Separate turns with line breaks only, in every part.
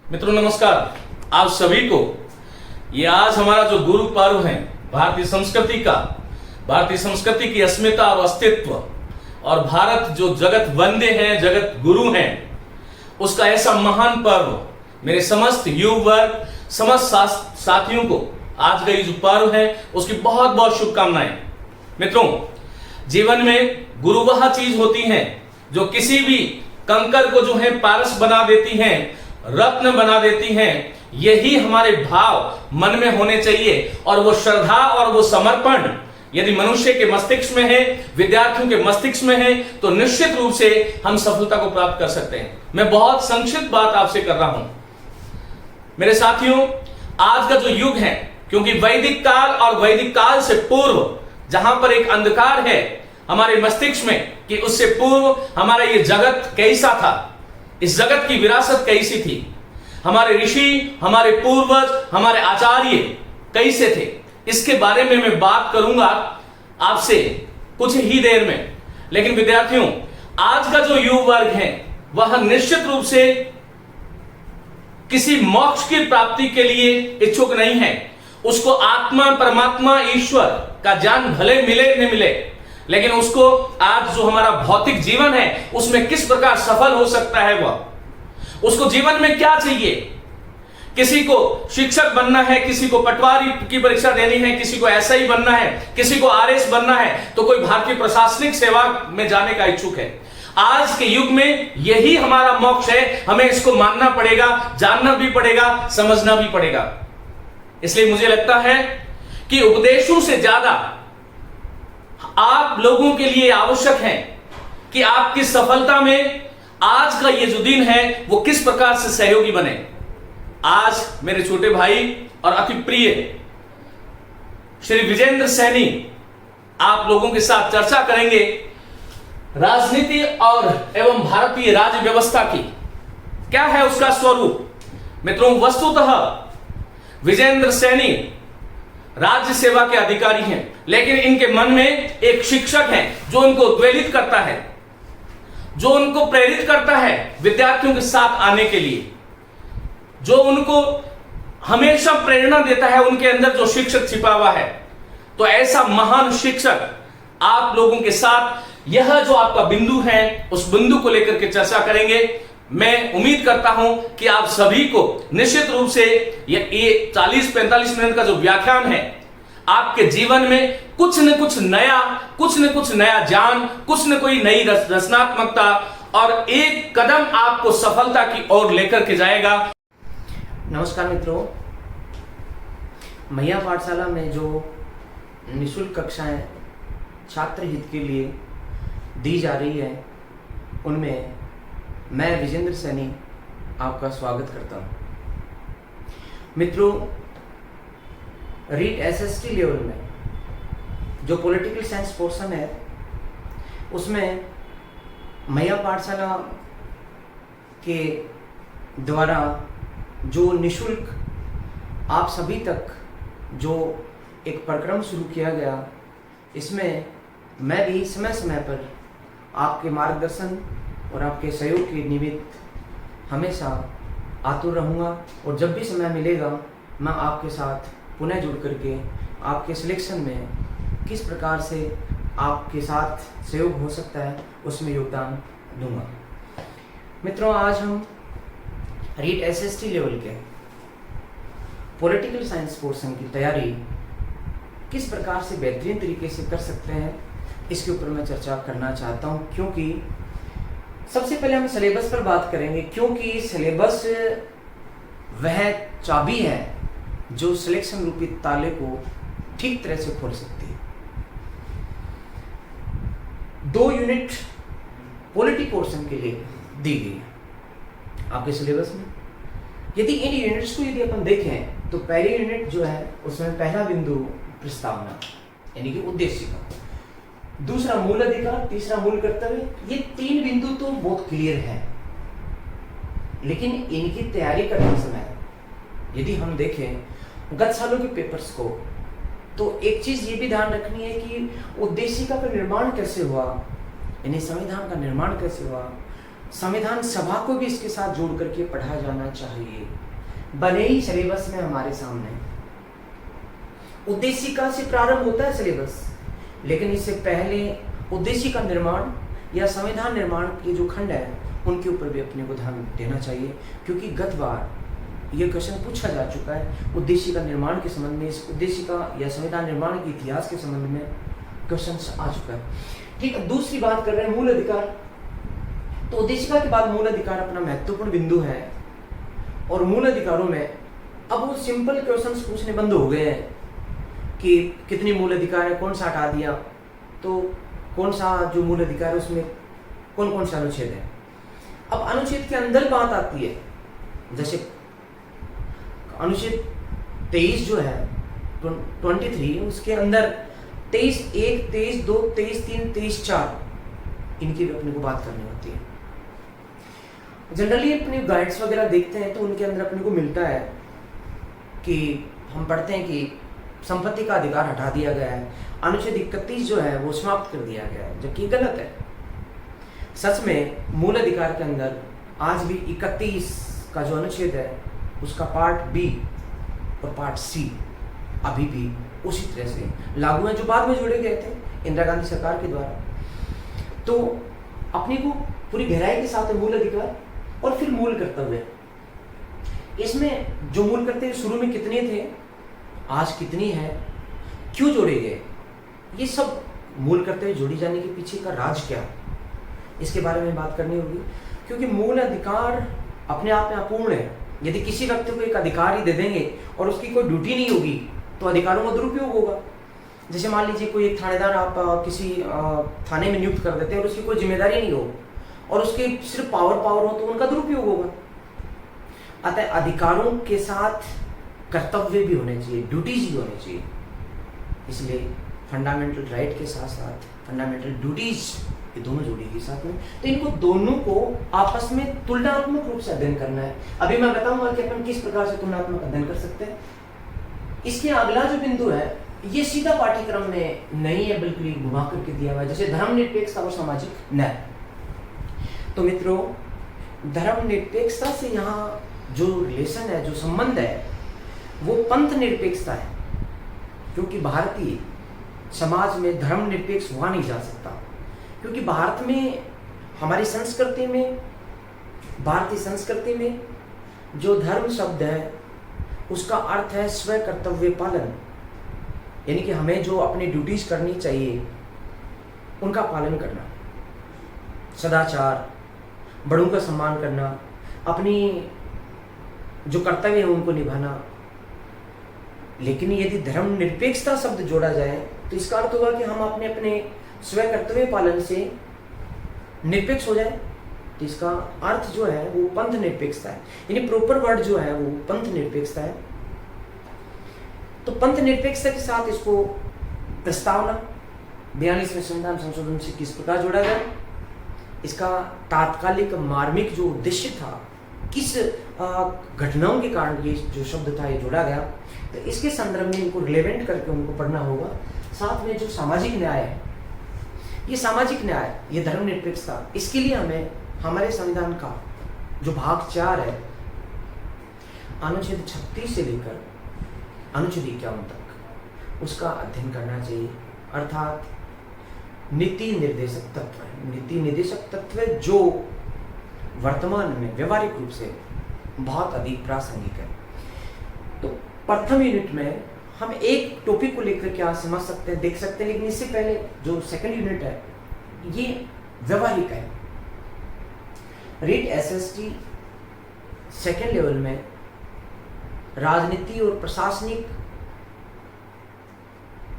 मित्रों नमस्कार। आप सभी को ये आज हमारा जो गुरु पर्व है भारतीय संस्कृति की अस्मिता और अस्तित्व और भारत जो जगत वंदे हैं, जगत गुरु हैं, उसका ऐसा महान पर्व मेरे समस्त युवा वर्ग, समस्त साथियों को आज का ये जो पर्व है उसकी बहुत बहुत शुभकामनाएं। मित्रों, जीवन में गुरु वह चीज होती है जो किसी भी कंकर को जो है पारस बना देती हैं, रत्न बना देती हैं। यही हमारे भाव मन में होने चाहिए और वो श्रद्धा और वो समर्पण यदि मनुष्य के मस्तिष्क में है, विद्यार्थियों के मस्तिष्क में है, तो निश्चित रूप से हम सफलता को प्राप्त कर सकते हैं। मैं बहुत संक्षिप्त बात आपसे कर रहा हूं मेरे साथियों। आज का जो युग है, क्योंकि वैदिक काल और वैदिक काल से पूर्व जहां पर एक अंधकार है हमारे मस्तिष्क में कि उससे पूर्व हमारा ये जगत कैसा था, इस जगत की विरासत कैसी थी, हमारे ऋषि, हमारे पूर्वज, हमारे आचार्य कैसे थे, इसके बारे में मैं बात करूंगा आपसे कुछ ही देर में। लेकिन विद्यार्थियों, आज का जो युवा वर्ग है वह निश्चित रूप से किसी मोक्ष की प्राप्ति के लिए इच्छुक नहीं है। उसको आत्मा, परमात्मा, ईश्वर का ज्ञान भले मिले न मिले, लेकिन उसको आज जो हमारा भौतिक जीवन है उसमें किस प्रकार सफल हो सकता है, वह उसको जीवन में क्या चाहिए। किसी को शिक्षक बनना है, किसी को पटवारी की परीक्षा देनी है, किसी को एसआई बनना है, किसी को आरएस बनना है, तो कोई भारतीय प्रशासनिक सेवा में जाने का इच्छुक है। आज के युग में यही हमारा मोक्ष है। हमें इसको मानना पड़ेगा, जानना भी पड़ेगा, समझना भी पड़ेगा। इसलिए मुझे लगता है कि उपदेशों से ज्यादा आप लोगों के लिए आवश्यक है कि आपकी सफलता में आज का ये जो दिन है वो किस प्रकार से सहयोगी बने। आज मेरे छोटे भाई और अति प्रिय श्री विजेंद्र सैनी आप लोगों के साथ चर्चा करेंगे राजनीति और एवं भारतीय राज्य व्यवस्था की, क्या है उसका स्वरूप। मित्रों, वस्तुतः विजेंद्र सैनी राज्य सेवा के अधिकारी हैं, लेकिन इनके मन में एक शिक्षक है जो उनको उद्वेलित करता है, जो उनको प्रेरित करता है विद्यार्थियों के साथ आने के लिए, जो उनको हमेशा प्रेरणा देता है। उनके अंदर जो शिक्षक छिपा हुआ है, तो ऐसा महान शिक्षक आप लोगों के साथ यह जो आपका बिंदु है उस बिंदु को लेकर के चर्चा करेंगे। मैं उम्मीद करता हूं कि आप सभी को निश्चित रूप से ये 40-45 मिनट का जो व्याख्यान है आपके जीवन में कुछ न कुछ नया ज्ञान, कुछ न कोई नई रचनात्मकता और एक कदम आपको सफलता की ओर लेकर के जाएगा।
नमस्कार मित्रों, मैया पाठशाला में जो निःशुल्क कक्षाएं छात्र हित के लिए दी जा रही है उनमें मैं विजेंद्र सैनी आपका स्वागत करता हूं। मित्रों, रीट एसएसटी लेवल में जो पॉलिटिकल साइंस पोर्शन है उसमें मैया पाठशाला के द्वारा जो निःशुल्क आप सभी तक जो एक कार्यक्रम शुरू किया गया, इसमें मैं भी समय समय पर आपके मार्गदर्शन और आपके सहयोग के निमित्त हमेशा आतुर रहूँगा और जब भी समय मिलेगा मैं आपके साथ पुनः जुड़ करके आपके सिलेक्शन में किस प्रकार से आपके साथ सहयोग हो सकता है उसमें योगदान दूंगा। मित्रों, आज हम रीट एसएसटी लेवल के पॉलिटिकल साइंस पोर्शन की तैयारी किस प्रकार से बेहतरीन तरीके से कर सकते हैं इसके ऊपर मैं चर्चा करना चाहता हूं, क्योंकि सबसे पहले हम सिलेबस पर बात करेंगे, क्योंकि सिलेबस वह चाबी है जो सिलेक्शन रूपी ताले को ठीक तरह से खोल सकती है। 2 यूनिट पॉलिटी पोर्शन के लिए दी गई है आपके सिलेबस में। यदि इन यूनिट्स को यदि अपन देखें तो पहली यूनिट जो है उसमें पहला बिंदु प्रस्तावना यानी कि उद्देश्य का, दूसरा मूल अधिकार, तीसरा मूल कर्तव्य। ये 3 बिंदु तो बहुत क्लियर है, लेकिन इनकी तैयारी करते समय यदि हम देखें गत सालों के पेपर्स को, तो एक चीज ये भी ध्यान रखनी है कि उद्देशिका का निर्माण कैसे हुआ, यानी संविधान का निर्माण कैसे हुआ, संविधान सभा को भी इसके साथ जोड़ करके पढ़ा जाना चाहिए। बने ही सिलेबस में हमारे सामने उद्देशिका से प्रारंभ होता है सिलेबस, लेकिन इससे पहले उद्देशिका निर्माण या संविधान निर्माण के जो खंड है उनके ऊपर भी अपने को ध्यान देना चाहिए, क्योंकि गत बार ये क्वेश्चन पूछा जा चुका है उद्देशिका निर्माण के संबंध में, इस उद्देशिका या संविधान निर्माण के इतिहास के संबंध में क्वेश्चन आ चुका है। ठीक है, दूसरी बात कर रहे हैं मूल अधिकार। तो उद्देशिका के बाद मूल अधिकार अपना महत्वपूर्ण बिंदु है, और मूल अधिकारों में अब वो सिंपल क्वेश्चंस पूछने बंद हो गए हैं कि कितनी मूल अधिकार है, कौन सा हटा दिया, तो कौन सा जो मूल अधिकार है उसमें कौन कौन सा अनुच्छेद है। अब अनुच्छेद के अंदर बात आती है, जैसे अनुच्छेद 23 जो है 23, उसके अंदर 23(1), 23(2), 23(3), 23(4) इनकी भी अपने को बात करनी होती है। जनरली अपने गाइड्स वगैरह देखते हैं तो उनके अंदर अपने को मिलता है कि हम पढ़ते हैं कि संपत्ति का अधिकार हटा दिया गया है, अनुच्छेद 31 जो है वो समाप्त कर दिया गया है, जबकि गलत है। सच में मूल अधिकार के अंदर आज भी 31 का जो अनुच्छेद है उसका पार्ट बी और पार्ट सी अभी भी उसी तरह से लागू है, जो बाद में जोड़े गए थे इंदिरा गांधी सरकार के द्वारा। तो अपने को पूरी गहराई के साथ मूल अधिकार और फिर मूल कर्तव्य, इसमें जो मूल कर्तव्य शुरू में कितने थे, आज कितनी है, क्यों जोड़े गए, ये सब मूल कर्तव्य जोड़ी जाने के पीछे का राज क्या, इसके बारे में बात करनी होगी। क्योंकि मूल अधिकार अपने आप में अपूर्ण है। यदि किसी व्यक्ति को एक अधिकार ही दे देंगे और उसकी कोई ड्यूटी नहीं होगी तो अधिकारों का दुरुपयोग होगा। जैसे मान लीजिए कोई एक थानेदार आप किसी थाने में नियुक्त कर देते हैं और उसकी कोई जिम्मेदारी नहीं हो और उसके सिर्फ पावर हो तो उनका दुरुपयोग होगा। अतः अधिकारों के साथ कर्तव्य भी होने चाहिए, ड्यूटीज भी होनी चाहिए। इसलिए फंडामेंटल राइट के साथ साथ फंडामेंटल ड्यूटीज ये दोनों जोड़ेगी साथ में। तो इनको दोनों को आपस में तुलनात्मक रूप से अध्ययन करना है। अभी मैं बताऊंगा कि अपन किस प्रकार से तुलनात्मक अध्ययन कर सकते हैं। इसके अगला जो बिंदु है ये सीधा पाठ्यक्रम में नहीं है, बल्कि घुमा करके दिया हुआ है, जैसे धर्मनिरपेक्षता और सामाजिक न्याय। तो मित्रों, धर्मनिरपेक्षता से यहाँ जो रिलेशन है, जो संबंध है, वो पंथ निरपेक्षता है, क्योंकि भारतीय समाज में धर्मनिरपेक्ष हुआ नहीं जा सकता। क्योंकि भारत में हमारी संस्कृति में, भारतीय संस्कृति में जो धर्म शब्द है उसका अर्थ है स्व कर्तव्य पालन, यानी कि हमें जो अपनी ड्यूटीज करनी चाहिए उनका पालन करना, सदाचार, बड़ों का सम्मान करना, अपनी जो कर्तव्य है उनको निभाना। लेकिन यदि धर्मनिरपेक्षता शब्द जोड़ा जाए तो इसका अर्थ होगा कि हम अपने अपने स्व कर्तव्य पालन से निरपेक्ष हो जाए। तो इसका अर्थ जो है वो पंथ निरपेक्षता है, यानी प्रॉपर वर्ड जो है वो पंथ निरपेक्षता है। तो पंथ निरपेक्षता के साथ इसको प्रस्तावना 42वें संविधान संशोधन से किस प्रकार जोड़ा गया, इसका तात्कालिक मार्मिक जो उद्देश्य था, किस घटनाओं के कारण ये जो शब्द था ये जोड़ा गया, तो इसके संदर्भ में इनको रिलेवेंट करके उनको पढ़ना होगा। साथ में जो सामाजिक न्याय है, ये सामाजिक न्याय, ये धर्मनिरपेक्षता, इसके लिए हमें हमारे संविधान का जो भाग 4 है, अनुच्छेद 36 से लेकर अनुच्छेद 51 तक उसका अध्ययन करना चाहिए। अर्थात नीति निर्देशक तत्व है, नीति निर्देशक तत्व जो वर्तमान में व्यवहारिक रूप से बहुत अधिक प्रासंगिक है। तो प्रथम यूनिट में हम एक टॉपिक को लेकर क्या समझ सकते हैं, देख सकते हैं, लेकिन इससे पहले जो सेकंड यूनिट है ये व्यवहारिक है। रीट एसएसटी सेकंड लेवल में राजनीति और प्रशासनिक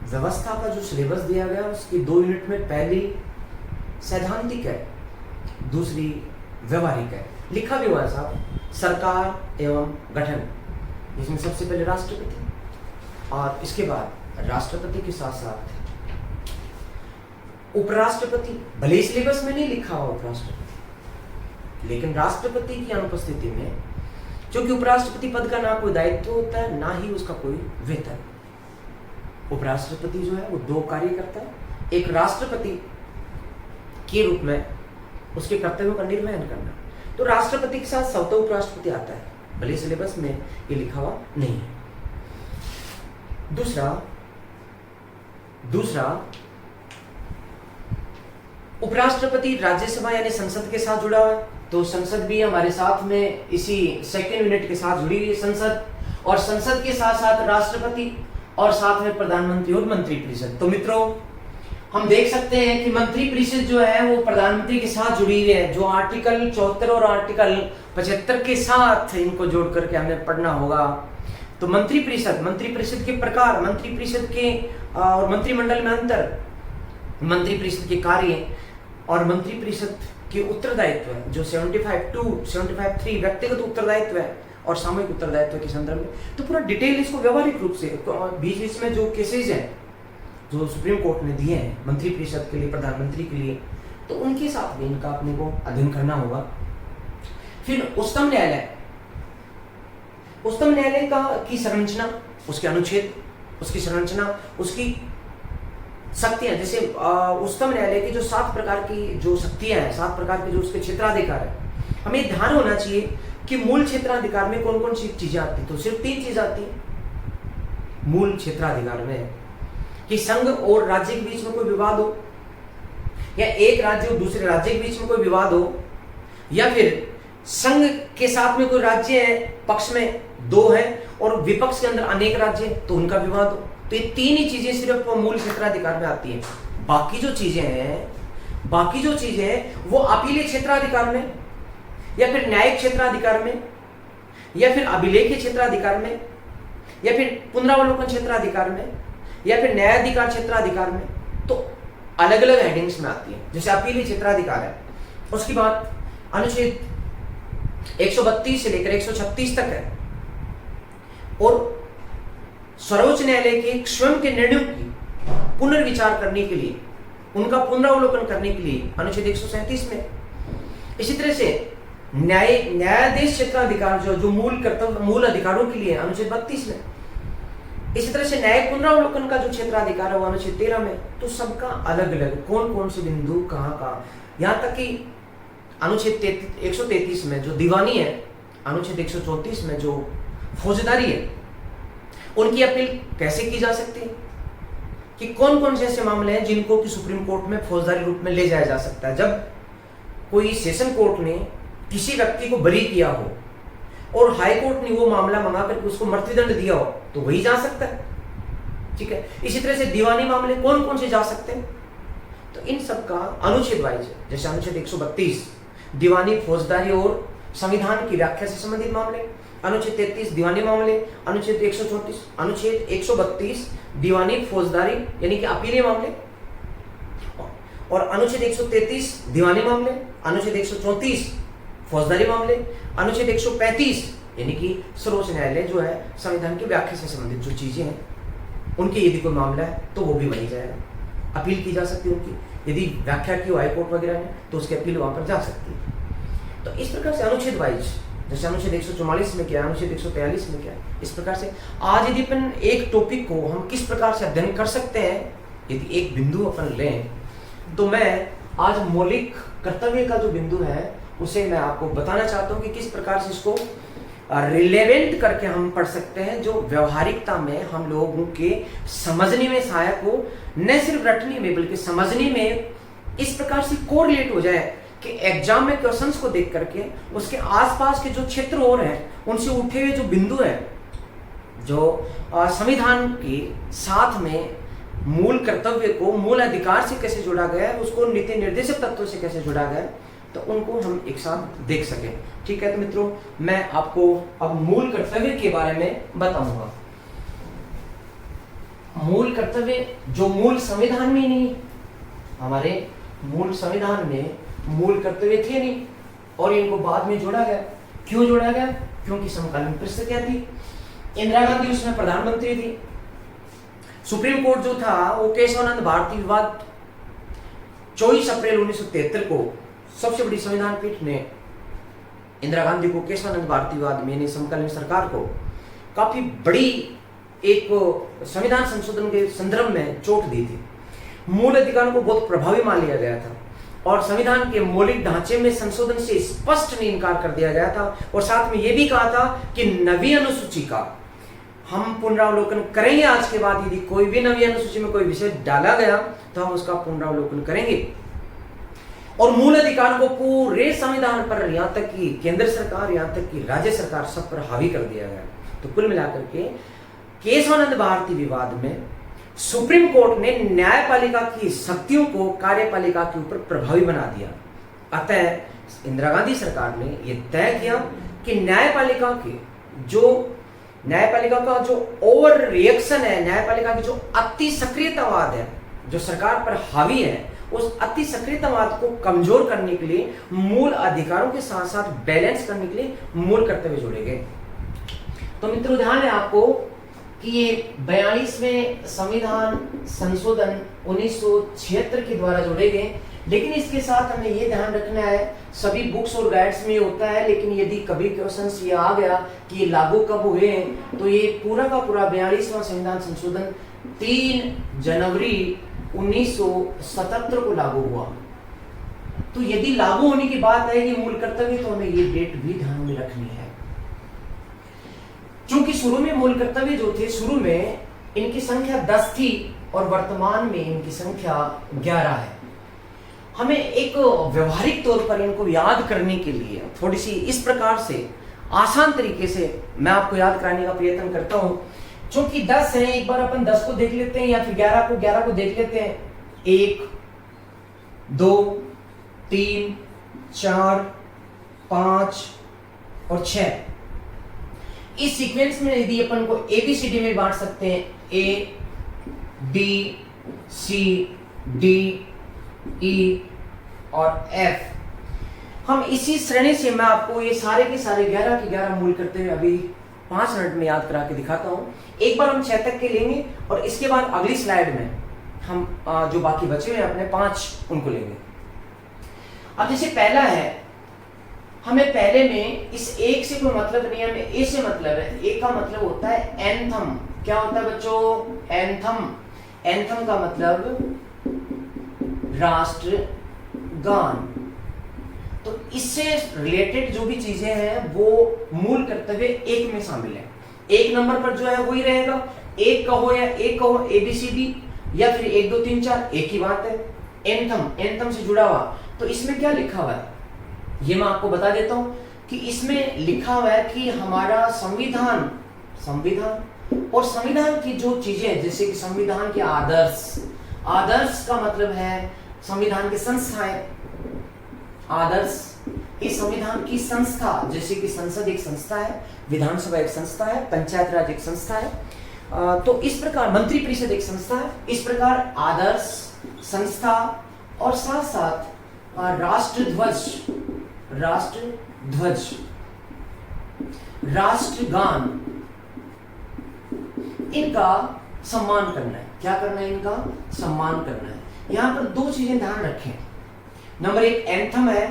व्यवस्था का जो सिलेबस दिया गया उसकी 2 यूनिट में पहली सैद्धांतिक है, दूसरी व्यवहारिक है। लिखा भी हुआ है साहब, सरकार एवं गठन, इसमें सबसे पहले राष्ट्रपति और इसके बाद राष्ट्रपति के साथ साथ उपराष्ट्रपति। भले सिलेबस में नहीं लिखा हुआ उपराष्ट्रपति, लेकिन राष्ट्रपति की अनुपस्थिति में, क्योंकि उपराष्ट्रपति पद का ना कोई दायित्व होता है ना ही उसका कोई वेतन, उपराष्ट्रपति जो है वो 2 कार्य करता है। एक राष्ट्रपति के रूप में उसके कर्तव्यों का निर्वहन करना। तो राष्ट्रपति के साथ स्वतः उपराष्ट्रपति आता है, भले सिलेबस में ये लिखा हुआ नहीं है। दूसरा उपराष्ट्रपति राज्यसभा यानी संसद के साथ जुड़ा हुआ है, तो संसद भी हमारे साथ में इसी सेकेंड यूनिट के साथ जुड़ी हुई है संसद, और संसद के साथ साथ राष्ट्रपति और साथ में प्रधानमंत्री और मंत्रिपरिषद। तो मित्रों हम देख सकते हैं कि मंत्रिपरिषद जो है वो प्रधानमंत्री के साथ जुड़ी हुई है, जो आर्टिकल 74 और आर्टिकल 75 के साथ इनको जोड़ करके हमें पढ़ना होगा। तो मंत्रिपरिषद के प्रकार, मंत्रिपरिषद के और मंत्रिमंडल में अंतर, मंत्रिपरिषद के कार्य और मंत्रिपरिषद के उत्तरदायित्व है, जो 75(2)(75)(3) व्यक्तिगत उत्तरदायित्व है और सामूहिक उत्तरदायित्व के संदर्भ में। तो पूरा डिटेल इसको व्यवहारिक रूप से बीच बीच में जो केसेस हैं जो सुप्रीम कोर्ट ने दिए हैं मंत्रिपरिषद के लिए, प्रधानमंत्री के लिए, तो उनके साथ भी इनका अपने को अध्ययन करना होगा। फिर उच्चतम न्यायालय की संरचना, उसके अनुच्छेद, उसकी संरचना, उसकी शक्तियां, जैसे उच्चतम न्यायालय की जो 7 प्रकार की जो शक्तियां हैं, 7 प्रकार के जो उसके क्षेत्राधिकार है, हमें ध्यान होना चाहिए कि मूल क्षेत्राधिकार में कौन कौन सी चीजें आती है। तो सिर्फ 3 चीजें आती है मूल क्षेत्राधिकार में, कि संघ और राज्य के बीच में कोई विवाद हो, या एक राज्य और दूसरे राज्य के बीच में कोई विवाद हो, या फिर संघ के साथ में कोई राज्य है, पक्ष में 2 है और विपक्ष के अंदर अनेक राज्य है तो उनका विवाद हो। तो ये 3 ही चीजें सिर्फ मूल क्षेत्राधिकार में आती है। बाकी जो चीजें हैं वो अपीलीय क्षेत्राधिकार में, या फिर न्यायिक क्षेत्राधिकार में, या फिर अभिलेखीय क्षेत्राधिकार में, या फिर पुनरावलोकन क्षेत्राधिकार में, या फिर न्यायाधिकार क्षेत्राधिकार में, तो अलग अलग हेडिंग्स में आती है। जैसे अपीलीय क्षेत्राधिकार है, उसकी बात अनुच्छेद 132 से लेकर 136 तक है, और सर्वोच्च न्यायालय के स्वयं के निर्णयों की पुनर्विचार करने के लिए, उनका पुनरावलोकन करने के लिए अनुच्छेद 137 में। इसी तरह से न्यायाधीश क्षेत्राधिकार जो मूल अधिकारों के लिए अनुच्छेद 32 में। इसी तरह से न्यायिक पुनरावलोकन का जो क्षेत्राधिकार है वो अनुच्छेद 13 में। तो सबका अलग अलग कौन कौन से बिंदु कहाँ, यहाँ तक कि अनुच्छेद 133 में जो दीवानी है, अनुच्छेद 134 में जो फौजदारी है, उनकी अपील कैसे की जा सकती है, कि कौन कौन से ऐसे मामले हैं जिनको कि सुप्रीम कोर्ट में फौजदारी रूप में ले जाया जा सकता है। जब कोई सेशन कोर्ट ने किसी व्यक्ति को बरी किया हो और हाई कोर्ट ने वो मामला मंगा करके उसको मृत्युदंड दिया हो तो वही जा सकता है, ठीक है। इसी तरह से दीवानी मामले कौन कौन से जा सकते हैं, तो इन सब का अनुच्छेद वाइज है। जैसे अनुच्छेद 132 दीवानी, फौजदारी और संविधान की व्याख्या से संबंधित मामले, अनुच्छेद 33 दीवानी मामले, अनुच्छेद 132 दीवानी, फौजदारी यानी कि अपीलीय मामले, और अनुच्छेद 133 दीवानी मामले, अनुच्छेद 134 फौजदारी मामले, अनुच्छेद 135 यानी कि सर्वोच्च न्यायालय जो है संविधान की व्याख्या से संबंधित जो चीजें हैं उनकी यदि कोई मामला है तो वो भी वही जाएगा, अपील की जा सकती है उनकी। यदि व्याख्या की हाई कोर्ट वगैरह में तो उसकी अपील वहां पर जा सकती है। तो इस प्रकार से अनुच्छेद वाइज, जैसे अनुच्छेद 144 में क्या है, अनुच्छेद 143 में क्या है, इस प्रकार से आज यदि अपन एक टॉपिक को हम किस प्रकार से अध्ययन कर सकते हैं, यदि एक बिंदु अपन लें, तो मैं आज मौलिक कर्तव्य का जो बिंदु है उसे मैं आपको बताना चाहता हूं कि किस प्रकार से इसको रिलेवेंट करके हम पढ़ सकते हैं, जो व्यवहारिकता में हम लोगों के समझने में सहायक हो, न सिर्फ रटने में बल्कि समझने में इस प्रकार से कोरिलेट हो जाए कि एग्जाम में क्वेश्चंस को देख करके उसके आसपास के जो क्षेत्र और हैं उनसे उठे हुए जो बिंदु हैं, जो संविधान के साथ में मूल कर्तव्य को मूल अधिकार से कैसे जोड़ा गया है, उसको नीति निर्देशक तत्वों से कैसे जोड़ा गया है, तो उनको हम एक साथ देख सकें। ठीक है, तो मित्रों मैं आपको अब मूल कर्तव्य के बारे में बताऊंगा। मूल कर्तव्य जो मूल संविधान में नहीं, हमारे मूल संविधान में मूल कर्तव्य थे नहीं और इनको बाद में जोड़ा गया। क्यों जोड़ा गया? क्योंकि समकालीन परिस्थितियां थी। इंदिरा गांधी उसमें प्रधानमंत्री थी। सुप्रीम कोर्ट जो था वो केशवानंद भारती विवाद 24 अप्रैल 1973 को सबसे बड़ी संविधान पीठ ने इंदिरा गांधी को केशवानंद भारती विवाद में समकालीन सरकार को काफी बड़ी एक संविधान संशोधन के संदर्भ में चोट दी थी। मूल अधिकारों को बहुत प्रभावी मान लिया गया था और संविधान के मौलिक ढांचे में संशोधन से स्पष्ट नहीं इनकार कर दिया गया था, और साथ में यह भी कहा था कि नवी अनुसूची का हम पुनरावलोकन करेंगे। आज के बाद यदि कोई भी नवी अनुसूची में कोई विषय डाला गया तो हम उसका पुनरावलोकन करेंगे, और मूल अधिकार को पूरे संविधान पर, यहां तक कि केंद्र सरकार, यहां तक कि राज्य सरकार, सब पर हावी कर दिया गया। तो कुल मिलाकर के केशवानंद भारती विवाद में सुप्रीम कोर्ट ने न्यायपालिका की शक्तियों को कार्यपालिका के ऊपर प्रभावी बना दिया। अतः इंदिरा गांधी सरकार ने यह तय किया कि न्यायपालिका का जो ओवर रिएक्शन है, न्यायपालिका की जो अति सक्रियतावाद है, जो सरकार पर हावी है, उस अति सक्रियतावाद को कमजोर करने के लिए, मूल अधिकारों के साथ साथ बैलेंस करने के लिए मूल कर्तव्य जोड़े गए। तो मित्रों, ध्यान है आपको कि ये 42वें संविधान संशोधन 1976 के द्वारा जोड़े गए, लेकिन इसके साथ हमें ये ध्यान रखना है, सभी बुक्स और गाइड्स में होता है, लेकिन यदि कभी क्वेश्चन ये आ गया कि ये लागू कब हुए हैं, तो ये पूरा का पूरा 42वां संविधान संशोधन 3 जनवरी 1977 को लागू हुआ। तो यदि लागू होने की बात है, ये मूल कर्तव्य, तो हमें ये डेट भी ध्यान में रखनी है। क्योंकि शुरू में मूल कर्तव्य जो थे, शुरू में इनकी संख्या 10 थी और वर्तमान में इनकी संख्या 11 है। हमें एक व्यवहारिक तौर पर इनको याद करने के लिए थोड़ी सी इस प्रकार से आसान तरीके से मैं आपको याद कराने का प्रयत्न करता हूं। क्योंकि 10 है, एक बार अपन 10 को देख लेते हैं, या फिर 11 को देख लेते हैं। 1 2 3 4 5 और 6, इस सीक्वेंस में यदि अपन को ABCD में बांट सकते हैं, A B C D E और F। हम इसी श्रेणी से मैं आपको ये सारे के सारे 11 के 11 मूल करते हुए अभी 5 मिनट में याद करा के दिखाता हूं। एक बार हम 6 तक के लेंगे, और इसके बाद अगली स्लाइड में हम जो बाकी बचे हुए अपने 5 उनको लेंगे। अब जैसे पहला है, हमें पहले में इस एक से कोई मतलब नहीं है, हमें ए से मतलब है। ए का मतलब होता है एंथम। क्या होता है बच्चों? एंथम। एंथम का मतलब राष्ट्रगान। तो इससे रिलेटेड जो भी चीजें हैं वो मूल कर्तव्य 1 में शामिल है। 1 नंबर पर जो है वही रहेगा। 1 कहो या 1 कहो, ABCD, या फिर 1 2 3 4, एक ही बात है। एंथम, एंथम से जुड़ा हुआ। तो इसमें क्या लिखा हुआ है ये मैं आपको बता देता हूं कि इसमें लिखा हुआ है कि हमारा संविधान और संविधान की जो चीजें, जैसे कि संविधान के आदर्श का मतलब है संविधान की संस्थाएं। आदर्श, इस संविधान की संस्था, जैसे कि संसद एक संस्था है, विधानसभा एक संस्था है, पंचायत राज एक संस्था है, तो इस प्रकार मंत्री परिषद एक संस्था है। इस प्रकार आदर्श, संस्था और साथ साथ राष्ट्रध्वज, राष्ट्रगान, इनका सम्मान करना है। क्या करना है? इनका सम्मान करना है। यहां पर 2 चीजें ध्यान रखें। नंबर 1 एंथम है,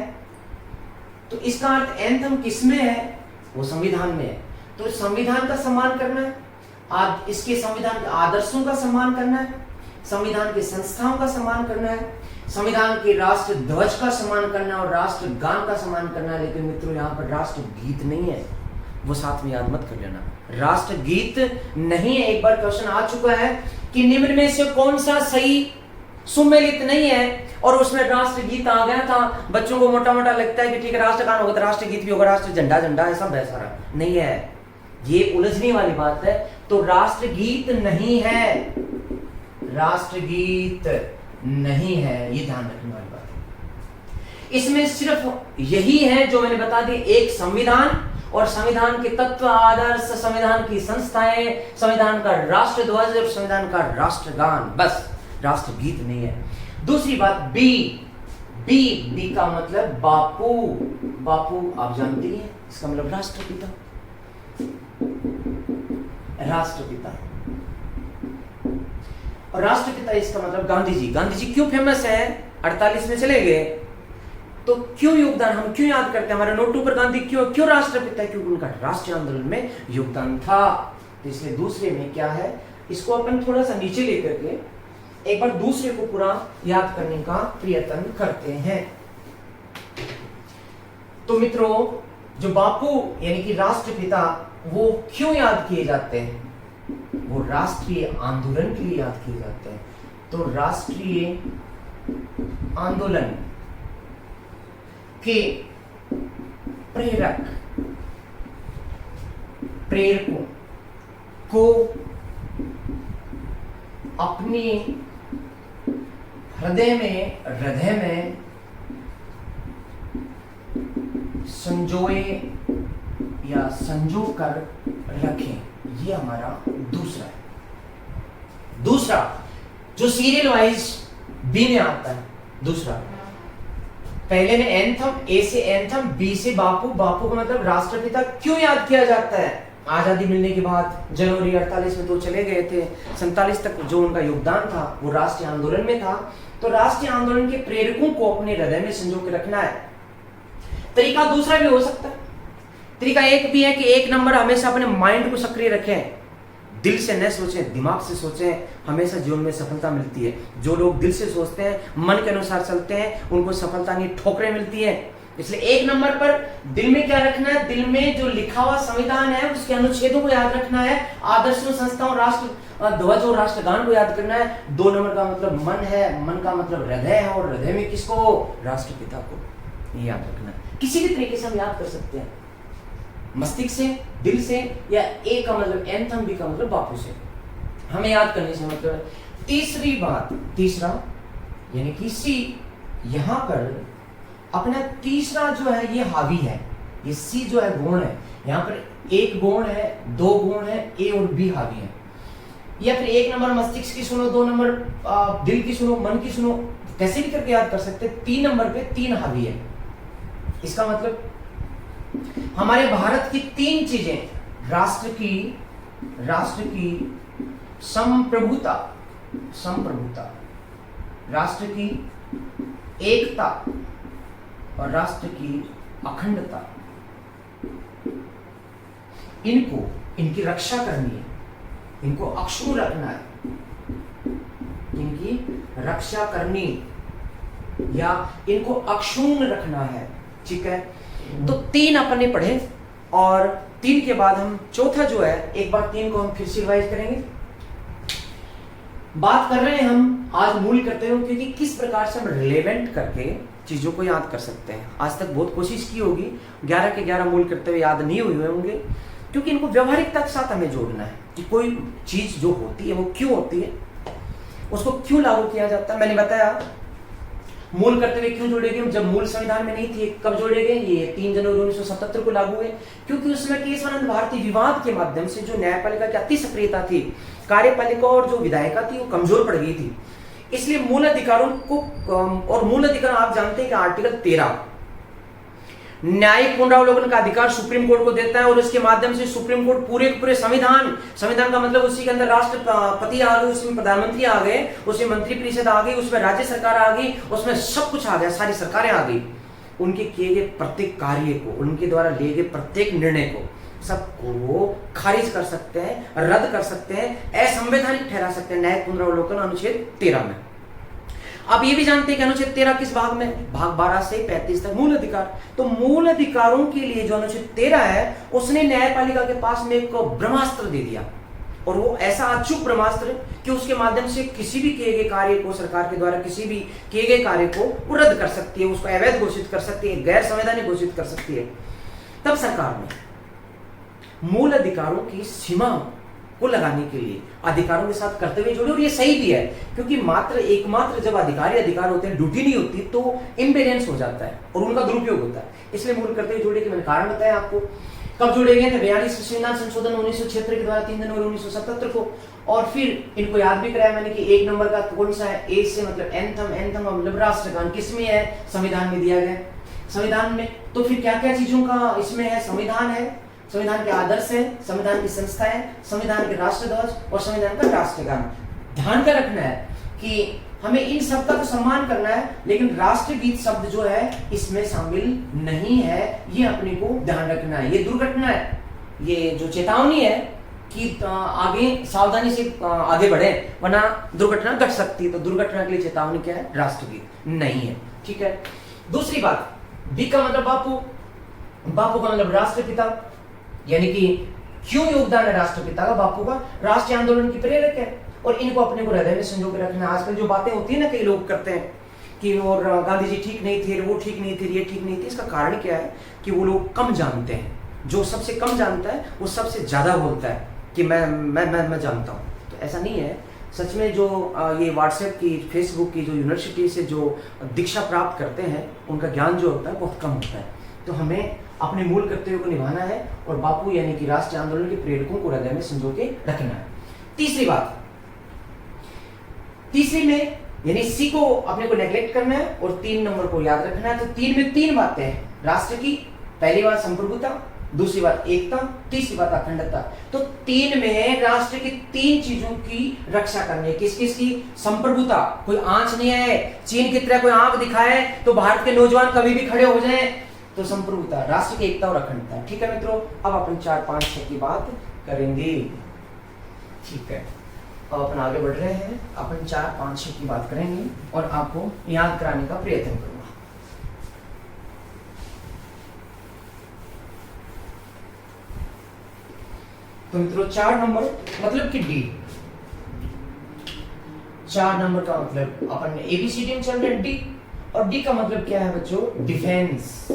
तो इसका अर्थ एंथम किसमें है? वो संविधान में है। तो संविधान का सम्मान करना है, इसके संविधान के आदर्शों का सम्मान करना है, संविधान की संस्थाओं का सम्मान करना है, संविधान के राष्ट्र ध्वज का सम्मान करना और राष्ट्रगान का सम्मान करना है। लेकिन मित्रों, यहाँ पर राष्ट्रगीत नहीं है, वो साथ में याद मत कर लेना। राष्ट्रगीत नहीं है। एक बार क्वेश्चन आ चुका है कि निम्न में से कौन सा सही सुमेलित नहीं है, और उसमें राष्ट्रगीत आ गया था। बच्चों को मोटा मोटा लगता है कि ठीक है, राष्ट्रगान होगा तो राष्ट्रगीत भी होगा, राष्ट्र झंडा है, सब ऐसा रहा नहीं है। ये उलझने वाली बात है। तो राष्ट्रगीत नहीं है, राष्ट्रगीत नहीं है, ये ध्यान रखने वाली बात है। इसमें सिर्फ यही है जो मैंने बता दी, एक संविधान और संविधान के तत्व, आदर्श, संविधान की संस्थाएं, संविधान का राष्ट्रध्वज और संविधान का राष्ट्रगान, बस। राष्ट्रगीत नहीं है। दूसरी बात बी का मतलब बापू। बापू आप जानते हैं, इसका मतलब राष्ट्रपिता। राष्ट्रपिता और राष्ट्रपिता इसका मतलब गांधी जी। गांधी जी क्यों फेमस है? 48 में चले गए तो क्यों योगदान, हम क्यों याद करते हैं? हमारे नोटों पर गांधी क्यों राष्ट्रपिता? क्योंकि उनका राष्ट्रीय आंदोलन में योगदान था। तो इसलिए दूसरे में क्या है, इसको अपन थोड़ा सा नीचे लेकर के एक बार दूसरे को पूरा याद करने का प्रयत्न करते हैं। तो मित्रों, जो बापू यानी कि राष्ट्रपिता, वो क्यों याद किए जाते हैं? वो राष्ट्रीय आंदोलन के लिए याद किए जाते हैं। तो राष्ट्रीय आंदोलन के प्रेरकों को अपने हृदय में संजोए या संजो कर रखें। ये हमारा दूसरा जो सीरियल वाइज बी में आता है। दूसरा, पहले में एंथम, ए से एंथम, बी से बापू। बापू का मतलब राष्ट्रपिता क्यों याद किया जाता है? आजादी मिलने के बाद जनवरी 48 में तो चले गए थे, 47 तक जो उनका योगदान था वो राष्ट्रीय आंदोलन में था। तो राष्ट्रीय आंदोलन के प्रेरकों को अपने हृदय में संजो के रखना है। तरीका दूसरा भी हो सकता है। तरीका एक भी है कि एक नंबर हमेशा अपने माइंड को सक्रिय रखें, दिल से न सोचें, दिमाग से सोचें। हमेशा जीवन में सफलता मिलती है। जो लोग दिल से सोचते हैं, मन के अनुसार चलते हैं, उनको सफलता नहीं ठोकरें मिलती है। इसलिए एक नंबर पर दिल में क्या रखना है? दिल में जो लिखा हुआ संविधान है उसके अनुच्छेदों को याद रखना है, आदर्शों, संस्थाओं, राष्ट्र ध्वज और राष्ट्रगान को याद करना है। 2 नंबर का मतलब मन है, मन का मतलब हृदय है, और हृदय में किसको? राष्ट्रपिता को। ये याद रखना है। किसी भी तरीके से हम याद कर सकते हैं, मस्तिष्क से, दिल से, या ए का मतलब एंथम, बी का मतलब बापू से। हमें याद करने से मतलब। तीसरी बात, तीसरा यानी कि सी, यहां पर अपना तीसरा जो है ये हावी है। ये सी जो है गुण है। यहां पर एक गुण है, 2 गुण है, ए और बी हावी है। या फिर 1 नंबर मस्तिष्क की सुनो, 2 नंबर दिल की सुनो, मन की सुनो, कैसे भी करके याद कर सकते। 3 नंबर पे 3 हावी है। इसका मतलब हमारे भारत की 3 चीजें, राष्ट्र की संप्रभुता, राष्ट्र की एकता और राष्ट्र की अखंडता, इनकी रक्षा करनी है, इनको अक्षुण्ण रखना है, इनकी रक्षा करनी या इनको अक्षुण्ण रखना है। ठीक है, तो 3 अपन ने पढ़े, और 3 के बाद हम चौथा जो है, एक बार 3 को हम फिर से रिवाइज करेंगे। बात कर रहे हैं हम आज मूल करते हुए, क्योंकि किस प्रकार से हम रिलेवेंट करके चीजों को याद कर सकते हैं। आज तक बहुत कोशिश की होगी, 11 के 11 मूल करते हुए याद नहीं हुए होंगे, क्योंकि इनको व्यवहारिकता के साथ हमें जोड़ना है कि कोई चीज जो होती है वो क्यों होती है, उसको क्यों लागू किया जाता है। मैंने बताया मूल करते हुए क्यों जोड़े गए। जब मूल संविधान में नहीं थे, कब जोड़े गए? ये 3 जनवरी 1977 को लागू हुए, क्योंकि उसमें केशवानंद भारती विवाद के माध्यम से जो न्यायपालिका की अति सक्रियता थी, कार्यपालिका और जो विधायिका थी वो कमजोर पड़ गई थी। इसलिए मूल अधिकारों को, और मूल अधिकार आप जानते हैं कि आर्टिकल 13 न्यायिक पुनरावलोकन का अधिकार सुप्रीम कोर्ट को देता है, और इसके माध्यम से सुप्रीम कोर्ट पूरे संविधान का मतलब उसी के अंदर राष्ट्रपति आ गए, उसमें प्रधानमंत्री आ गए, उसमें मंत्रिपरिषद आ गई, उसमें राज्य सरकार आ गई, उसमें सब कुछ आ गया, सारी सरकारें आ गई। उनके किए गए प्रत्येक कार्य को, उनके द्वारा लिए गए प्रत्येक निर्णय को, सबको वो खारिज कर सकते हैं, रद्द कर सकते हैं, असंवैधानिक ठहरा सकते हैं न्यायिक पुनरावलोकन अनुच्छेद 13 में। अब ये भी जानते हैं कि अनुच्छेद 13 किस भाग में? भाग 12 से 35 तक मूल अधिकार। तो मूल अधिकारों के लिए जो अनुच्छेद 13 है, उसने न्यायपालिका के पास में एक ब्रह्मास्त्र दे दिया, और वो ऐसा अचूक ब्रह्मास्त्र कि उसके माध्यम से किसी भी किए गए कार्य को, सरकार के द्वारा किसी भी किए गए कार्य को वो रद्द कर सकती है, उसको अवैध घोषित कर सकती है, गैर संवैधानिक घोषित कर सकती है। तब सरकार ने मूल अधिकारों की सीमा को लगाने के लिए अधिकारों के साथ कर्तव्य जोड़े, और ये सही भी है, क्योंकि एकमात्र जब अधिकार होते हैं, ड्यूटी नहीं होती, तो इम्बेलेंस हो जाता है और उनका दुरुपयोग होता है। इसलिए मूल कर्तव्य जोड़े के मैंने कारण बताया आपको। कब जोड़े गए थे? 42 संविधान संशोधन 1976 के द्वारा 3 जनवरी 1977 को। और फिर इनको याद भी कराया मैंने कि 1 नंबर का कौन सा है? ए से मतलब एंथम मतलब राष्ट्रगान। किसमें है? संविधान में दिया गया, संविधान में। तो फिर क्या क्या चीजों का इसमें है? संविधान है, संविधान के आदर्श है, संविधान की संस्था है, संविधान के राष्ट्रध्वज और संविधान का राष्ट्रगान। ध्यान का रखना है कि हमें इन सब का तो सम्मान करना है, लेकिन राष्ट्रगीत शब्द जो है इसमें शामिल नहीं है, ये अपने को ध्यान रखना है। ये दुर्घटना है, ये जो चेतावनी है कि आगे सावधानी से आगे बढ़े, वरना दुर्घटना घट सकती है। तो दुर्घटना के लिए चेतावनी क्या है? राष्ट्रगीत नहीं है। ठीक है। दूसरी बात, बी का मतलब बापू, बापू का मतलब राष्ट्रपिता, यानी कि क्यों योगदान है राष्ट्रपिता का, बापू का? राष्ट्रीय आंदोलन की प्रेरक है और इनको अपने को हृदय में संजो के रखना। आजकल जो बातें होती है ना, कई लोग करते हैं कि और गांधी जी ठीक नहीं थे, वो ठीक नहीं थे, ये ठीक नहीं थे। इसका कारण क्या है कि वो लोग कम जानते हैं। जो सबसे कम जानता है वो सबसे ज्यादा बोलता है कि मैं जानता हूँ। तो ऐसा नहीं है। सच में जो ये व्हाट्सएप की, फेसबुक की, जो यूनिवर्सिटी से जो दीक्षा प्राप्त करते हैं, उनका ज्ञान जो होता है बहुत कम होता है। तो हमें अपने मूल कर्तव्यों को निभाना है और बापू यानी कि राष्ट्रीय आंदोलन के प्रेरकों को हृदय में संजो के रखना है। तीसरी बात, तीसरी में यानी सी को अपने को नेग्लेक्ट करना है और 3 नंबर को याद रखना है। तो 3 में 3 बातें हैं राष्ट्र की। पहली बात संप्रभुता, दूसरी बात एकता, तीसरी बात अखंडता। तो 3 में राष्ट्र की 3 चीजों की रक्षा करनी है। किस किस की? संप्रभुता, कोई आंच नहीं है, चीन की तरह कोई आंख दिखाए तो भारत के नौजवान कभी भी खड़े हो जाएं। तो संप्रभुता, राष्ट्र की एकता और अखंडता। ठीक है मित्रों, अब अपन 4, 5, 6 की बात करेंगे। ठीक है, अब अपन आगे बढ़ रहे हैं। अपन 4, 5, 6 की बात करेंगे और आपको याद कराने का प्रयत्न करूंगा। तो मित्रों 4 नंबर मतलब कि डी। 4 नंबर का मतलब अपन एबीसीडी में चल रहे हैं, डी। और डी का मतलब क्या है बच्चों? डिफेंस।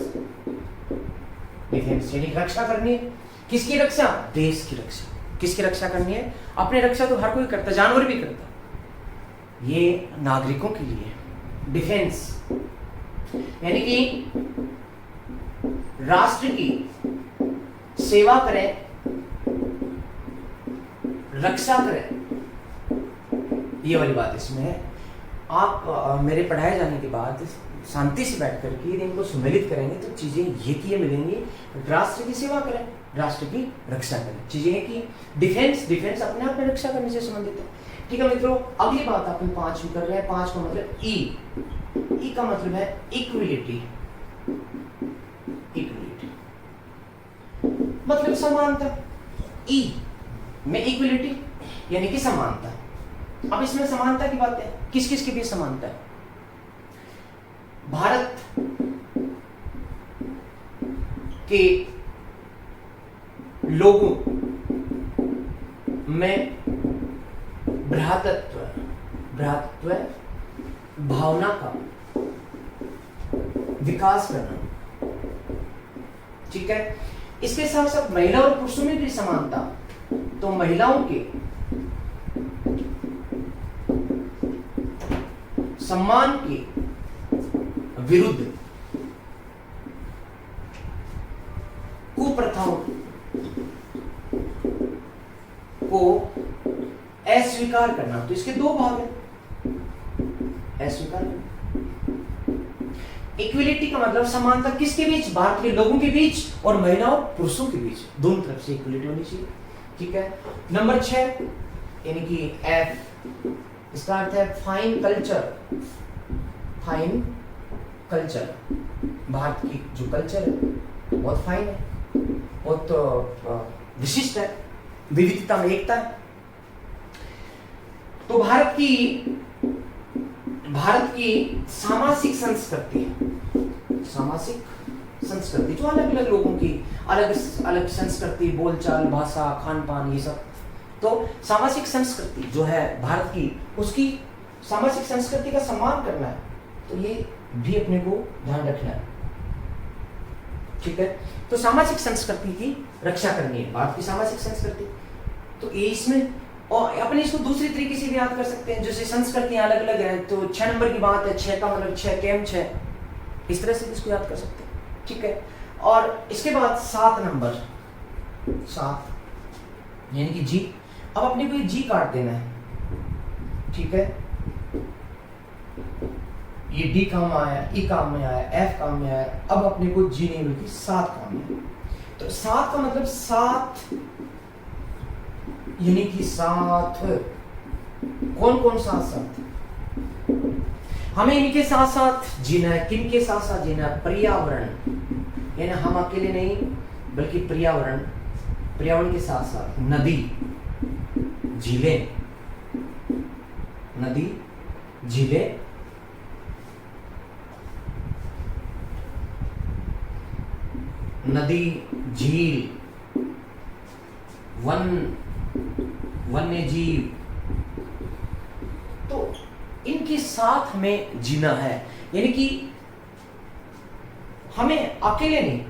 डिफेंस यानी रक्षा करनी है। किसकी रक्षा? देश की रक्षा। किसकी रक्षा करनी है? अपनी रक्षा तो हर कोई करता, जानवर भी करता। ये नागरिकों के लिए डिफेंस यानी कि राष्ट्र की सेवा करें, रक्षा करें, ये वाली बात इसमें है। आप मेरे पढ़ाए जाने के बाद शांति से बैठ करके यदि इनको सम्मिलित करेंगे तो चीजें ये की मिलेंगी। राष्ट्र की सेवा करें, राष्ट्र की रक्षा करें। चीजें की डिफेंस, डिफेंस अपने आप में रक्षा करने से संबंधित है। ठीक है मित्रों, अगली बात अपन 5 में कर रहे हैं। 5 का मतलब ई। ई का मतलब है इक्विलिटी। इक्विलिटी मतलब समानता। ई में इक्विलिटी यानी कि समानता। अब इसमें समानता की बात है, किस किस के बीच समानता है? भारत के लोगों में भ्रातृत्व भावना का विकास करना। ठीक है। इसके साथ साथ महिला और पुरुषों में भी समानता। तो महिलाओं के सम्मान के विरुद्ध कुप्रथाओं को अस्वीकार करना। तो इसके 2 भाग हैं। अस्वीकार करना। इक्विलिटी का मतलब समानता किसके बीच? भारत के लोगों के बीच और महिलाओं पुरुषों के बीच, दोनों तरफ से इक्विलिटी होनी चाहिए। ठीक है। नंबर 6 यानी कि एफ, इसका अर्थ है fine culture. Fine culture, Bharat की जो कल्चर है बहुत फाइन है, बहुत विशिष्ट है, विविधता में एकता है। तो भारत की सामाजिक संस्कृति, सामाजिक संस्कृति जो अलग अलग लोगों की अलग अलग संस्कृति, बोलचाल, भाषा, खान पान, ये सब। तो सामाजिक संस्कृति जो है भारत की, उसकी सामाजिक संस्कृति का सम्मान करना है। तो ये भी अपने को ध्यान रखना है। ठीक है। तो सामाजिक संस्कृति की रक्षा करनी है, भारत की सामाजिक संस्कृति। तो ये इसमें, और अपने इसको दूसरी तरीके से भी याद कर सकते हैं, जैसे संस्कृतियां अलग अलग हैं। तो 6 नंबर की बात है, 6 का मतलब 6 केम 6, इस तरह से भी इसको याद कर सकते हैं। ठीक है। और इसके बाद 7 नंबर, 7 यानी कि जी। अब अपने को जी काट देना है। ठीक है। ये डी काम आया, ई काम में आया, एफ काम में आया। अब अपने को जी नहीं बल्कि 7 काम में। तो 7 का मतलब 7 यानी कि 7। कौन कौन साथ? हमें इनके साथ साथ जीना है। किन के साथ साथ जीना है? पर्यावरण, यानी हम अकेले नहीं बल्कि पर्यावरण। पर्यावरण के साथ साथ नदी, झीलें, नदी, झीलें, नदी, झील, वन्य जीव, तो इनके साथ हमें जीना है। यानी कि हमें अकेले नहीं,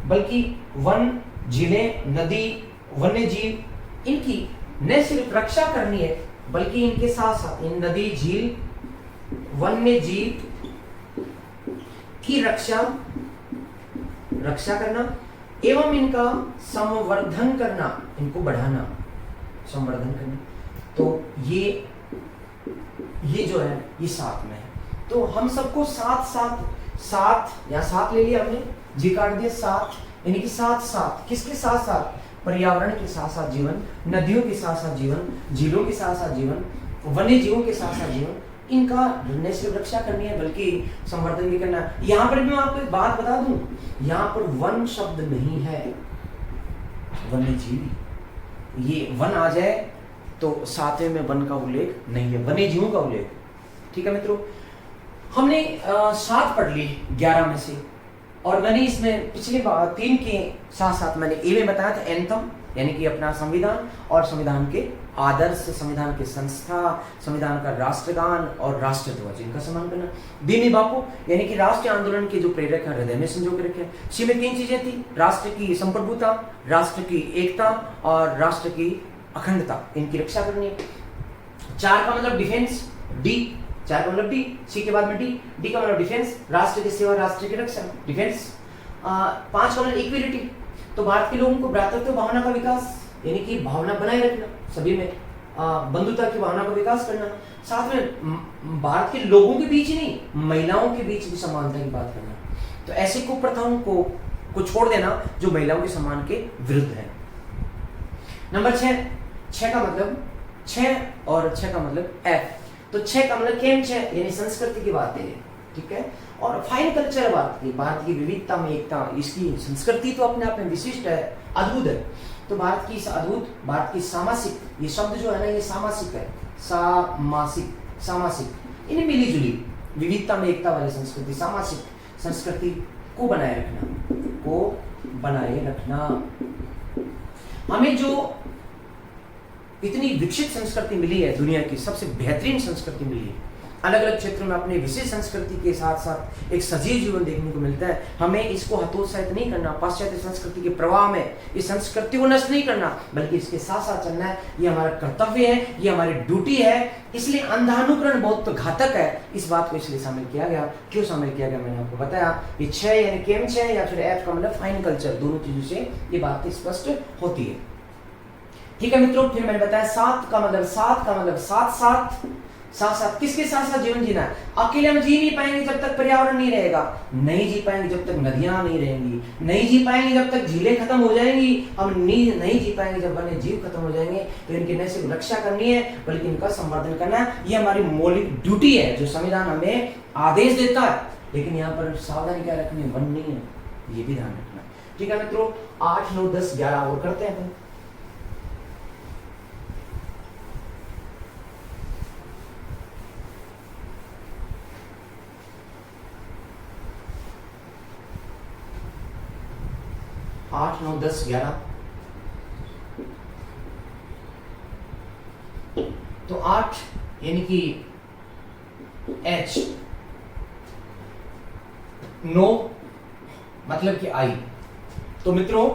बल्कि वन, झीलें, नदी, वन्य जीव, इनकी न सिर्फ रक्षा करनी है, बल्कि इनके साथ साथ इन नदी, झील, वन्य जीव की रक्षा करना एवं इनका संवर्धन करना, इनको बढ़ाना, संवर्धन करना। तो ये जो है ये साथ में है। तो हम सबको साथ या साथ ले लिया हमने, जी काट दिया, साथ यानी कि साथ किसके साथ साथ? पर्यावरण के साथ साथ जीवन, नदियों के साथ साथ जीवन, झीलों के साथ साथ जीवन, वन्य जीवों के साथ साथ जीवन, इनका न सिर्फ रक्षा करनी है बल्कि संवर्धन भी करना है। यहाँ पर भी मैं आपको एक बात बता दूं, यहाँ पर वन शब्द नहीं है, वन्य जीव। ये वन आ जाए तो सातवें में वन का उल्लेख नहीं है, वन्य जीवों का उल्लेख। ठीक है मित्रों, हमने 7 पढ़ ली 11 में से, और मैंने इसमें पिछले 3 के साथ साथ मैंने ए में बताया था एंथम, यानी कि अपना संविधान और संविधान के आदर्श, संविधान के संस्था, संविधान का राष्ट्रगान और राष्ट्रध्वज, इनका सम्मान करना। बी में बापू, यानी कि राष्ट्रीय आंदोलन के जो प्रेरक है, हृदय में संजो के रखे। सी में 3 चीजें थी, राष्ट्र की संप्रभुता, राष्ट्र की एकता और राष्ट्र की अखंडता, इनकी रक्षा करनी है। 4 का मतलब डिफेंस, डी, 4 का मतलब डी, सी के बाद में डी का मतलब डिफेंस, राष्ट्र की सेवा, राष्ट्र की रक्षा, डिफेंस। 5 का मतलब इक्विलिटी, तो भारत के लोगों को भ्रातृत्व भावना का विकास, यानी कि भावना बनाए रखना, सभी में बंधुता की भावना का विकास करना। साथ में भारत के लोगों के बीच ही नहीं, महिलाओं के बीच भी समानता की बात करना। तो ऐसी कुप्रथाओं को छोड़ देना जो महिलाओं के सम्मान के विरुद्ध है। नंबर 6 का मतलब 6 और 6 का मतलब एफ, तो 6 का मतलब केम 6 यानी संस्कृति की बात है, ठीक है। और फाइन कल्चर बात की, भारत की विविधता में एकता, इसकी संस्कृति तो अपने आप में विशिष्ट है, अद्भुत है। तो भारत की अद्भुत, भारत की सामासिक, ये शब्द जो है ना ये सामासिक है, सामासिक इन्हें मिली जुली विविधता में एकता वाली संस्कृति, सामासिक संस्कृति को बनाए रखना। हमें जो इतनी विकसित संस्कृति मिली है, दुनिया की सबसे बेहतरीन संस्कृति मिली है, अलग अलग क्षेत्रों में अपने विशेष संस्कृति के साथ साथ एक सजीव जीवन देखने को मिलता है। हमें इसको हतोत्साहित नहीं करना, पाश्चात्य संस्कृति के प्रवाह में इस संस्कृति को नष्ट नहीं करना, बल्कि इसके साथ साथ चलना है। ये हमारा कर्तव्य है, ये हमारी ड्यूटी है। इसलिए अंधानुकरण बहुत तो घातक है, इस बात को इसलिए शामिल किया गया। क्यों शामिल किया गया मैंने आपको बताया। ये 6 यानी केम 6 या फिर एफ का मतलब फाइन कल्चर, दोनों चीजों से ये बात स्पष्ट होती है। ठीक है मित्रों, फिर मैंने बताया 7 का मतलब साथ किसके साथ साथ जीवन जीना है। अकेले हम जी नहीं पाएंगे जब तक पर्यावरण नहीं रहेगा, नहीं जी पाएंगे जब तक नदियां नहीं रहेंगी, नहीं जी पाएंगे जब तक झीलें खत्म हो जाएंगी, हम नहीं जी पाएंगे जब वन्य जीव खत्म हो जाएंगे। तो इनकी न सिर्फ रक्षा करनी है बल्कि इनका संवर्धन करना है, ये हमारी मौलिक ड्यूटी है जो संविधान हमें आदेश देता है। लेकिन यहाँ पर सावधानी क्या रखनी है, वन नहीं है, ये भी ध्यान रखना। ठीक है मित्रों, 8, 9, 10, 11 और करते हैं। 8, 9, 10, 11। तो 8 यानी कि H, 9 मतलब कि I। तो मित्रों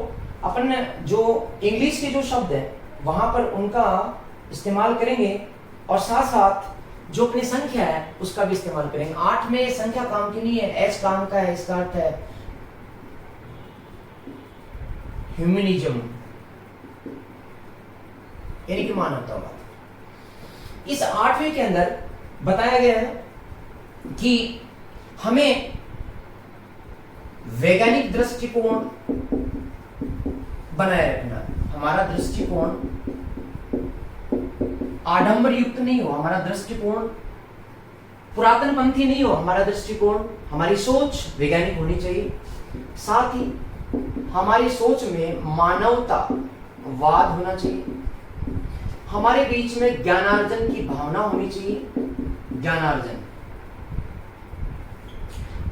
अपन जो इंग्लिश के जो शब्द है वहां पर उनका इस्तेमाल करेंगे और साथ साथ जो अपनी संख्या है उसका भी इस्तेमाल करेंगे। 8 में संख्या काम की नहीं है, H काम का है। इसका अर्थ है ह्यूमनिज्म यानी कि मानवतावाद। इस 8वें के अंदर बताया गया है कि हमें वैज्ञानिक दृष्टिकोण बनाए रखना। हमारा दृष्टिकोण आडंबर युक्त नहीं हो, हमारा दृष्टिकोण पुरातनपंथी नहीं हो, हमारा दृष्टिकोण, हमारी सोच वैज्ञानिक होनी चाहिए। साथ ही हमारी सोच में मानवतावाद होना चाहिए, हमारे बीच में ज्ञानार्जन की भावना होनी चाहिए, ज्ञानार्जन,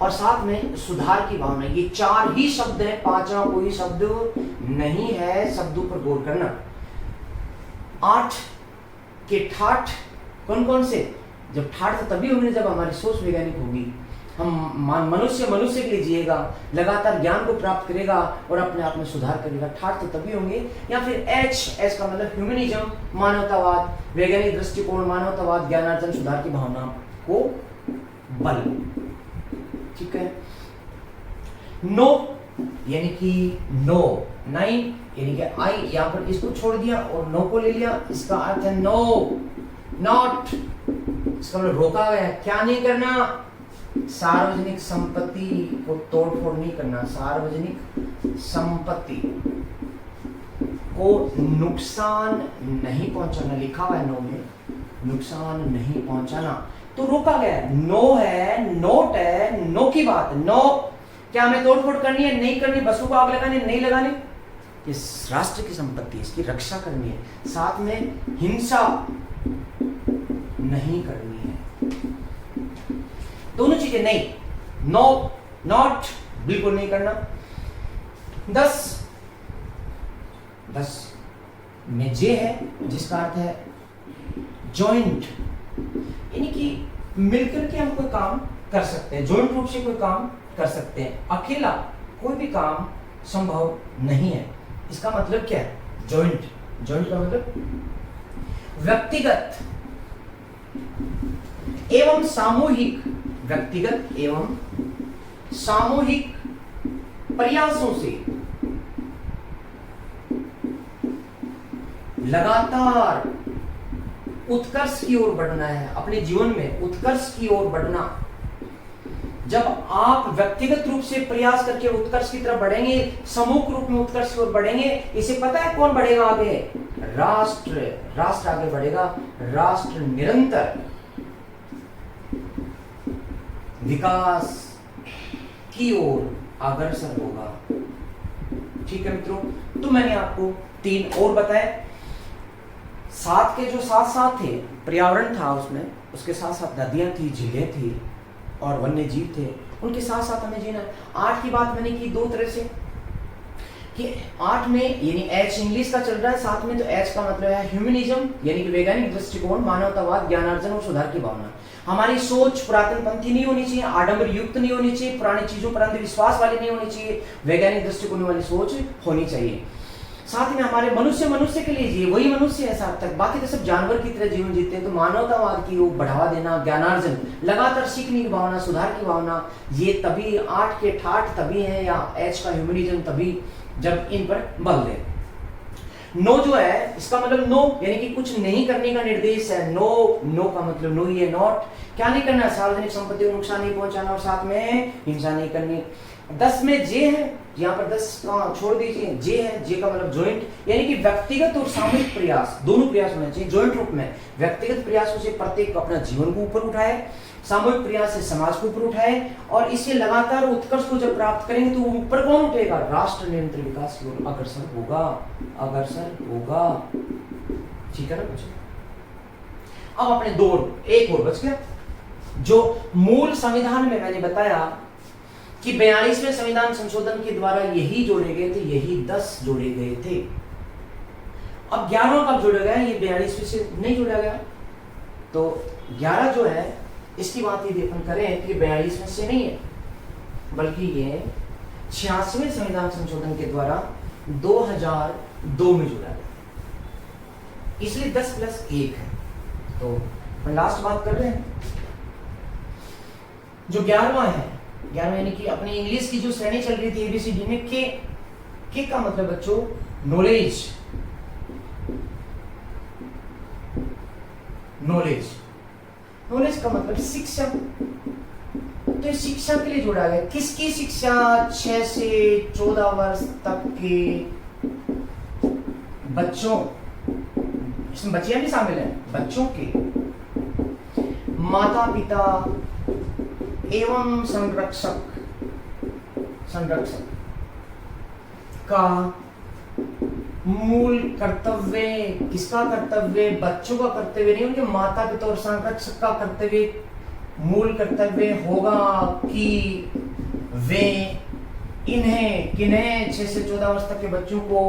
और साथ में सुधार की भावना। ये 4 ही शब्द हैं, 5वां कोई शब्द नहीं है, शब्दों पर गौर करना। 8 के ठाठ कौन कौन से? जब ठाठ तो तभी होंगे जब हमारी सोच वैज्ञानिक होगी, हम मनुष्य के लिए जिएगा, लगातार ज्ञान को प्राप्त करेगा और अपने आप में सुधार करेगा, ठाठ तो तभी होंगे। या फिर एच का मतलब ह्यूमनिज्म, मानवतावाद, वैज्ञानिक दृष्टिकोण, मानवतावाद, ज्ञानार्जन, सुधार की भावना को बल। ठीक है। नो यानी कि नो, 9 यानी कि आई, यहां पर इसको छोड़ दिया और नो को ले लिया, इसका अर्थ है नो, नॉट, इसका मतलब रोका गया। क्या नहीं करना? सार्वजनिक संपत्ति को तोड़फोड़ नहीं करना, सार्वजनिक संपत्ति को नुकसान नहीं पहुंचाना, लिखा हुआ है नो में, नुकसान नहीं पहुंचाना, तो रोका गया है। नो है, नोट है, नो की बात, नो। क्या हमें तोड़फोड़ करनी है? नहीं करनी। बसों को आग लगानी? नहीं लगानी। इस राष्ट्र की संपत्ति, इसकी रक्षा करनी है, साथ में हिंसा नहीं करनी है, दोनों चीजें नहीं। नो, नॉट, बिल्कुल नहीं करना। 10 में जे है, जिसका अर्थ है जॉइंट, यानी कि मिलकर के हम कोई काम कर सकते हैं, जॉइंट रूप से कोई काम कर सकते हैं, अकेला कोई भी काम संभव नहीं है। इसका मतलब क्या है? जॉइंट, जॉइंट का मतलब व्यक्तिगत एवं सामूहिक, व्यक्तिगत एवं सामूहिक प्रयासों से लगातार उत्कर्ष की ओर बढ़ना है, अपने जीवन में उत्कर्ष की ओर बढ़ना। जब आप व्यक्तिगत रूप से प्रयास करके उत्कर्ष की तरफ बढ़ेंगे, समूह रूप में उत्कर्ष की ओर बढ़ेंगे, इसे पता है कौन बढ़ेगा आगे? राष्ट्र आगे बढ़ेगा, राष्ट्र निरंतर विकास की ओर अग्रसर होगा। ठीक है मित्रों, तो मैंने आपको 3 और बताए। 7 के जो साथ थे, पर्यावरण था उसमें, उसके साथ साथ नदियां थी, झीलें थी और वन्य जीव थे, उनके साथ साथ हमें जीना। 8 की बात मैंने की 2 तरह से कि 8 में यानी एच इंग्लिश का चल रहा है, साथ में तो एच का मतलब है ह्यूमनिज्म यानी कि वैज्ञानिक दृष्टिकोण, मानवतावाद, ज्ञानार्जन और सुधार की भावना। हमारी सोच पुरातन पंथी नहीं होनी चाहिए, आडंबर युक्त नहीं होनी चाहिए, पुरानी चीजों पर अंधविश्वास वाली नहीं होनी चाहिए, वैज्ञानिक दृष्टिकोण वाली सोच होनी चाहिए। साथ में हमारे मनुष्य के लिए जिए, वही मनुष्य है साथ तक, बाकी तो सब जानवर की तरह जीवन जीते हैं। तो मानवतावाद की ओर बढ़ावा देना, ज्ञानार्जन, लगातार सीखने की भावना, सुधार की भावना, ये तभी 8 के ठाठ तभी है, या एच का ह्यूमनिज्म तभी जब इन पर बल दे। नो जो है, इसका मतलब नो यानी कि कुछ नहीं करने का निर्देश है। नो का मतलब नो ही है, नॉट, क्या नहीं करना? सार्वजनिक संपत्ति को नुकसान नहीं पहुंचाना और साथ में हिंसा नहीं करनी। 10 में जे है, यहाँ पर 10 का छोड़ दीजिए, जे है, जे का मतलब जॉइंट, यानी कि व्यक्तिगत और सामूहिक प्रयास, दोनों प्रयास होने चाहिए जॉइंट रूप में। व्यक्तिगत प्रयासों से प्रत्येक अपना जीवन को ऊपर उठाए, सामूहिक प्रयास से समाज को ऊपर उठाए, और इससे लगातार उत्कर्ष को जब प्राप्त करेंगे तो ऊपर कौन उठेगा? राष्ट्र निरंतर विकास की ओर अग्रसर होगा, अग्रसर होगा। ठीक है ना? कुछ अब अपने 1 और बच गया। जो मूल संविधान में मैंने बताया कि 42वें संविधान संशोधन के द्वारा यही जोड़े गए थे, यही 10 जोड़े गए थे। अब 11वां कब जोड़ा गया? ये 42वें से नहीं जोड़ा गया। तो 11 जो है, इसकी बात यदि अपन करें तो ये 42वें से नहीं है, बल्कि ये 86वें संविधान संशोधन के द्वारा 2002 में जोड़ा गया, इसलिए 10 + 1 है। तो अपन लास्ट बात कर रहे हैं, जो 11वां है, 11वां यानी कि अपनी इंग्लिश की जो श्रेणी चल रही थी ABCD में, के का मतलब बच्चों नॉलेज, नॉलेज का मतलब शिक्षा। तो इस शिक्षा के लिए जोड़ा गया। किसकी शिक्षा? 6 से 14 वर्ष तक के बच्चों, इसमें बच्चियां भी शामिल हैं, बच्चों के माता पिता एवं संरक्षक का मूल कर्तव्य, किसका कर्तव्य? बच्चों का कर्तव्य नहीं, उनके माता पिता और संरक्षक का कर्तव्य, मूल कर्तव्य होगा कि वे किन्हें 6 से 14 वर्ष तक के बच्चों को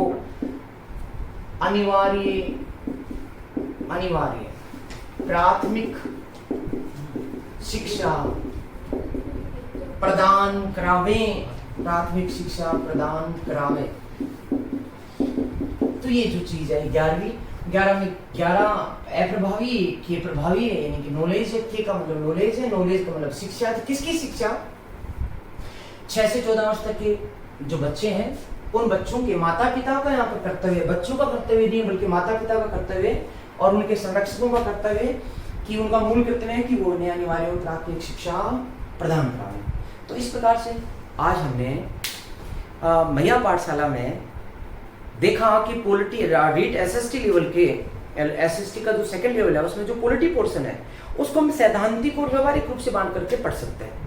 अनिवार्य प्राथमिक शिक्षा प्रदान करावें, प्राथमिक शिक्षा प्रदान करावें। तो ये जो चीज है 11 में 11 अप्रभावी के प्रभावी है, यानी कि नॉलेज है, के का मतलब नॉलेज है, नॉलेज का मतलब शिक्षा। किसकी शिक्षा? 6 से 14 वर्ष तक के जो बच्चे हैं उन बच्चों के माता पिता का यहाँ पर कर्तव्य, बच्चों का कर्तव्य नहीं बल्कि माता पिता का कर्तव्य और उनके संरक्षकों का कर्तव्य कि उनका मूल कर्तव्य है कि वो उन्हें अनिवार्य और प्राथमिक शिक्षा प्रदान कराएं। तो इस प्रकार से आज हमने मैया पाठशाला में देखा कि पॉलिटी रीट एसएसटी लेवल के, एसएसटी का जो सेकंड लेवल है उसमें जो पॉलिटी पोर्शन है उसको हम सैद्धांतिक और व्यवहारिक रूप से बांध करके पढ़ सकते हैं।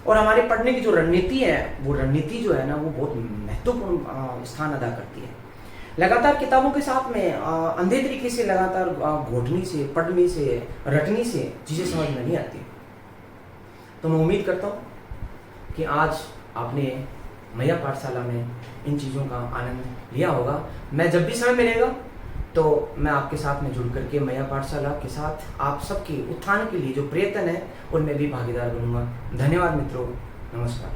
और हमारे पढ़ने की जो रणनीति है वो रणनीति जो है ना वो बहुत महत्वपूर्ण स्थान अदा करती है। लगातार किताबों के साथ में अंधे तरीके से लगातार घोटने से, पढ़ने से, रटने से चीज़ें समझ में नहीं आती। तो मैं उम्मीद करता हूँ कि आज आपने मैया पाठशाला में इन चीज़ों का आनंद लिया होगा। मैं जब भी समय मिलेगा तो मैं आपके साथ में जुड़ करके मैया पाठशाला के साथ आप सबके उत्थान के लिए जो प्रयत्न है उनमें भी भागीदार बनूंगा। धन्यवाद मित्रों, नमस्कार।